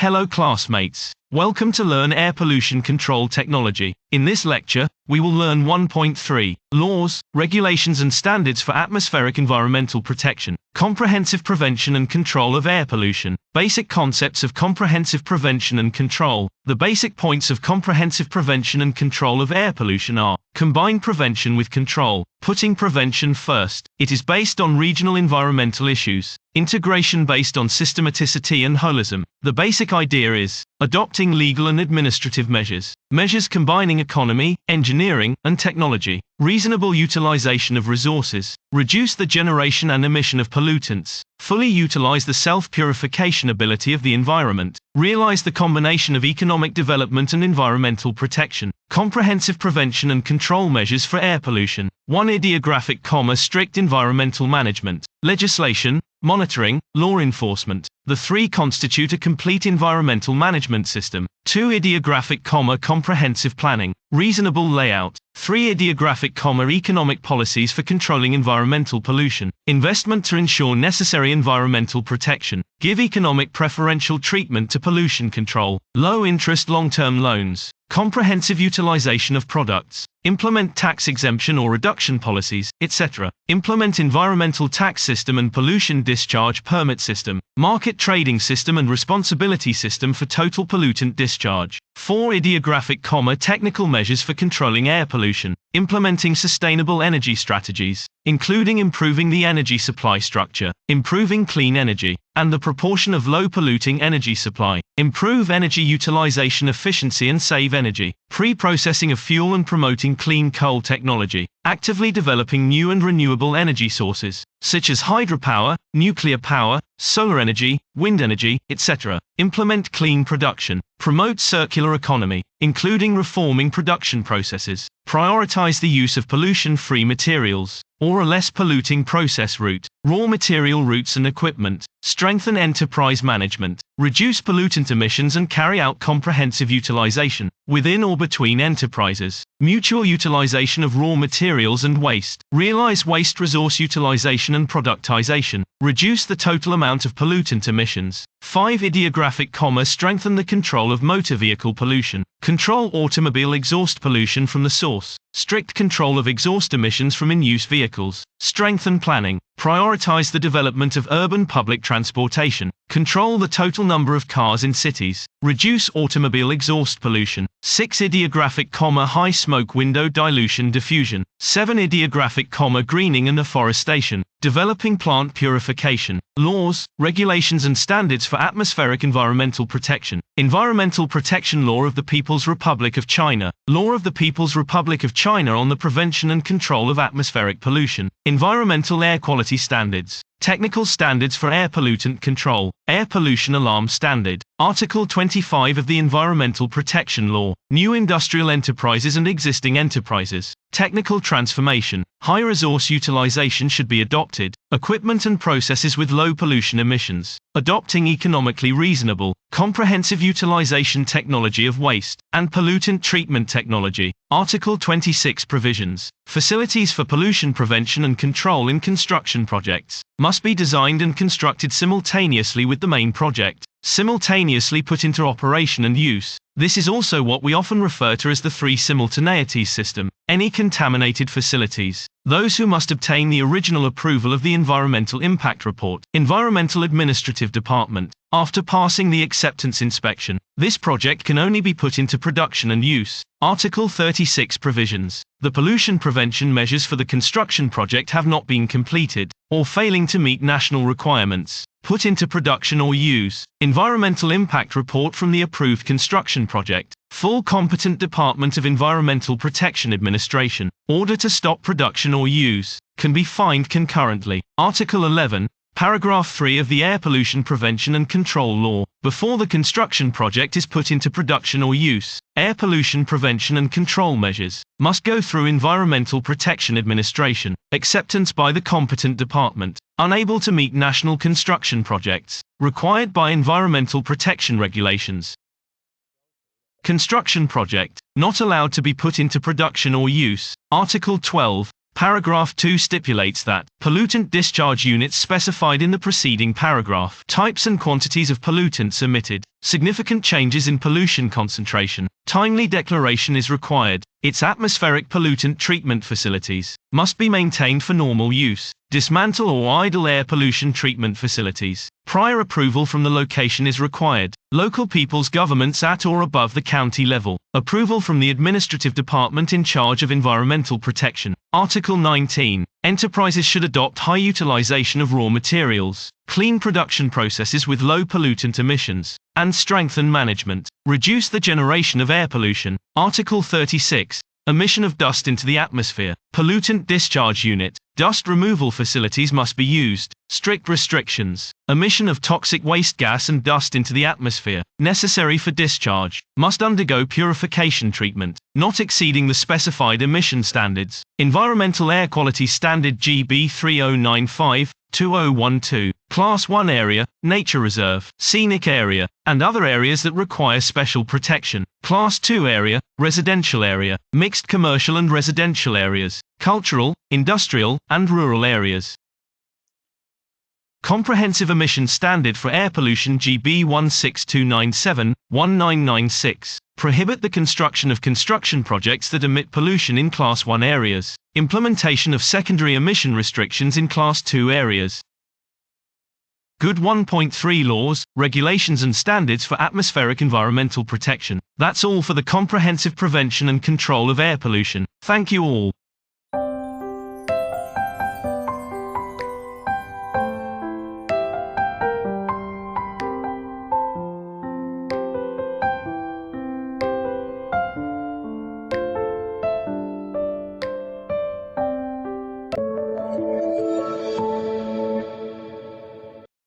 Hello classmates. Welcome to Learn Air Pollution Control Technology. In this lecture, we will learn 1.3 Laws, Regulations and Standards for Atmospheric Environmental Protection. Comprehensive Prevention and Control of Air Pollution. Basic concepts of comprehensive prevention and control. The basic points of comprehensive prevention and control of air pollution are: combine prevention with control, putting prevention first. It is based on regional environmental issues. Integration based on systematicity and holism. The basic idea is adopting legal and administrative measures. Measures combining economy, engineering, and technology. Reasonable utilization of resources. Reduce the generation and emission of pollutants. Fully utilize the self-purification ability of the environment. Realize the combination of economic development and environmental protection. Comprehensive prevention and control measures for air pollution. 1. Ideographic, strict environmental management. Legislation, monitoring, law enforcement. The three constitute a complete environmental management system. 2. Ideographic, comprehensive planning. Reasonable layout. 3. Ideographic, economic policies for controlling environmental pollution. Investment to ensure necessary environmental protection. Give economic preferential treatment to pollution control. Low interest long-term loans. Comprehensive utilization of products. Implement tax exemption or reduction policies, etc. Implement environmental tax system and pollution discharge permit system. Market trading system and responsibility system for total pollutant discharge. 4. Ideographic, technical measures for controlling air pollution. Implementing sustainable energy strategies, including improving the energy supply structure, improving clean energy, and the proportion of low-polluting energy supply. Improve energy utilization efficiency and save energy. Pre-processing of fuel and promoting clean coal technology. Actively developing new and renewable energy sources, such as hydropower, nuclear power, solar energy, wind energy, etc. Implement clean production. Promote circular economy, including reforming production processes. Prioritize the use of pollution-free materials, or a less polluting process route. Raw material routes and equipment. Strengthen enterprise management. Reduce pollutant emissions and carry out comprehensive utilization, within or between enterprises. Mutual utilization of raw materials and waste. Realize waste resource utilization and productization. Reduce the total amount of pollutant emissions. 5. Ideographic, strengthen the control of motor vehicle pollution. Control automobile exhaust pollution from the source. Strict control of exhaust emissions from in-use vehicles. Strengthen planning. Prioritize the development of urban public transportation. Control the total number of cars in cities. Reduce automobile exhaust pollution. 6. Ideographic, high smoke window dilution diffusion. 7. Ideographic, greening and afforestation. Developing plant purification. Laws, regulations and standards for atmospheric environmental protection. Environmental Protection Law of the People's Republic of China. Law of the People's Republic of China on the prevention and control of atmospheric pollution. Environmental air quality standards. Technical standards for air pollutant control. Air pollution alarm standard. Article 25 of the Environmental Protection Law. New industrial enterprises and existing enterprises. Technical transformation. High resource utilization should be adopted. Equipment and processes with low pollution emissions. Adopting economically reasonable, comprehensive utilization technology of waste, and pollutant treatment technology. Article 26 provisions. Facilities for pollution prevention and control in construction projects must be designed and constructed simultaneously with the main project. Simultaneously put into operation and use. This is also what we often refer to as the three simultaneities system. Any contaminated facilities. Those who must obtain the original approval of the Environmental Impact Report. Environmental Administrative Department. After passing the acceptance inspection, this project can only be put into production and use. Article 36 provisions. The pollution prevention measures for the construction project have not been completed, or failing to meet national requirements. Put into production or use. Environmental Impact Report from the approved construction project. Full competent Department of Environmental Protection Administration. Order to stop production or use. Can be fined concurrently. Article 11. Paragraph 3 of the Air Pollution Prevention and Control Law. Before the construction project is put into production or use, air pollution prevention and control measures must go through Environmental Protection Administration. Acceptance by the competent department. Unable to meet national construction projects required by environmental protection regulations. Construction project not allowed to be put into production or use. Article 12. Paragraph 2 stipulates that pollutant discharge units specified in the preceding paragraph, types and quantities of pollutants emitted, significant changes in pollution concentration, timely declaration is required. Its atmospheric pollutant treatment facilities must be maintained for normal use. Dismantle or idle air pollution treatment facilities. Prior approval from the location is required. Local people's governments at or above the county level. Approval from the administrative department in charge of environmental protection. Article 19. Enterprises should adopt high utilization of raw materials, clean production processes with low pollutant emissions, and strengthen management. Reduce the generation of air pollution. Article 36. Emission of dust into the atmosphere. Pollutant discharge unit. Dust removal facilities must be used. Strict restrictions. Emission of toxic waste gas and dust into the atmosphere, necessary for discharge, must undergo purification treatment, not exceeding the specified emission standards. Environmental Air Quality Standard GB 3095-2012. Class 1 area, nature reserve, scenic area, and other areas that require special protection. Class 2 area, residential area, mixed commercial and residential areas, cultural, industrial, and rural areas. Comprehensive Emission Standard for Air Pollution GB 16297-1996. Prohibit the construction of construction projects that emit pollution in Class 1 areas. Implementation of secondary emission restrictions in Class 2 areas. Good 1.3 Laws, Regulations and Standards for Atmospheric Environmental Protection. That's all for the comprehensive prevention and control of air pollution. Thank you all.